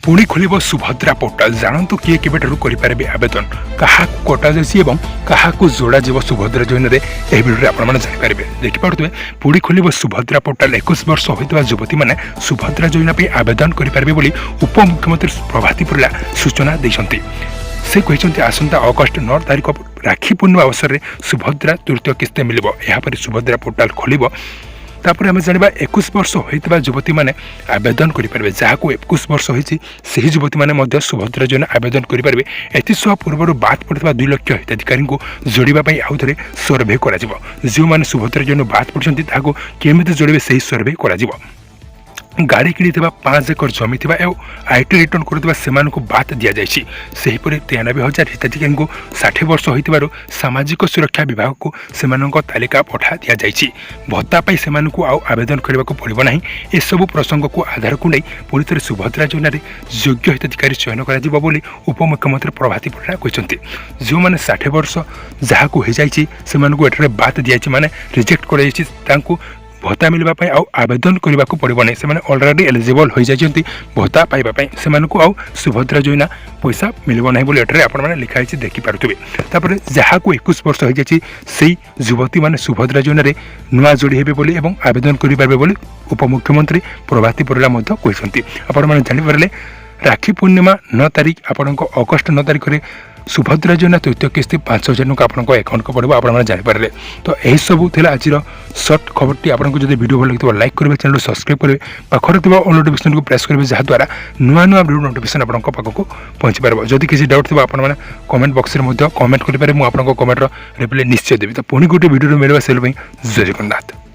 पुणी खोल सुभद्रा पोर्टाल जानतु किए केबेठारु करेंगे आवेदन क्या कटा जाए क्या जोड़ा जीव सुभद्रा योजना यह भिडियो आप जापर देखिपे पुणी खोल सुभद्रा पोर्टाल 21 वर्ष होता युवती मैंने सुभद्रा योजना आवेदन करेंगे उपमुख्यमंत्री प्रभाती परिड़ा सूचना देते से कहते आसंता अगस्ट 9 तारिख राखी पूर्णिमा अवसर में सुभद्रा तृतीय किस्ती मिल यापर सुभद्रा पोर्टाल खोल तापर आम जाना 21 वर्ष होता युवती मैंने आवेदन करेंगे जहाँ 21 वर्ष होती युवती मैंने सुभद्रा योजना आवेदन करेंगे एसह पूर्व बाद पड़ता 2 लाख हिताधिकारी को जोड़ाई आउ थे सर्भे कर जो मैंने सुभद्रा योजना बाद पड़ते केमी जोड़े से सर्भे कर गाड़ी किणी 5 एकर जमी आईटी रिटर्न करथिबा सेमानकु बात दिया जायछि सेहिपरि 93,000 हिताधिकारी को 60 वर्ष होइतिबारु सामाजिक सुरक्षा विभाग को सेमानक तालिका पठा दिया जायछि भत्ता पाई सेमानकु आउ आवेदन करबाकु पड़िबो नाही ए सब प्रसंग को आधार को नै पुरी थरे सुभद्रा योजना रे योग्य हिताधिकारी चयन करा जिवो बोली उपमुख्यमंत्री प्रभाती परिड़ा कहछन्ति जो माने 60 वर्ष जाहाकु हे जायछि सेमानकु एठरे बात दिया जायछि माने रिजेक्ट कर जायछि तांकु भत्ता मिलवाई आउ आवेदन करने को पड़ो नहीं से अलरेडी एलिजिबल हो जाती भत्ता पाइबापी से आउ सुभद्रा योजना पैसा मिलव ना बोली एटे आपने लिखाई देखिपे तापर जहाँ को 21 वर्ष हो जाती से युवती मैंने सुभद्रा योजना नुआ जोड़ी हे बोली आवेदन करेंगे उपमुख्यमंत्री प्रभाती परिड़ा कहते आपने जापर राखी पूर्णिमा 9 तारिख आपण अगस्ट 9 तारिख में सुभद्रा योजना तृतीय किस्ती 5,000 टका आपको अकाउंट को पड़ो आपने जापर तो यही सब थी आज सर्ट खबर आपको जब वीडियो भल लगे लाइक करेंगे चैनल सब्सक्राइब करेंगे पाखर थी ऑल नोटिफिकेशन को प्रेस करेंगे जहाँद्वारा नुआ नुआ वीडियो नोटिफिकेशन आपको पाखक पहुँची पार जदि किसी डाउट थी आपने कमेंट बॉक्स में कमेंट करेंगे मुझे आपको कमेंटर रिप्लाई निश्चय देवी तो पुणी गोटे वीडियो मिलवा से जय जगन्नाथ।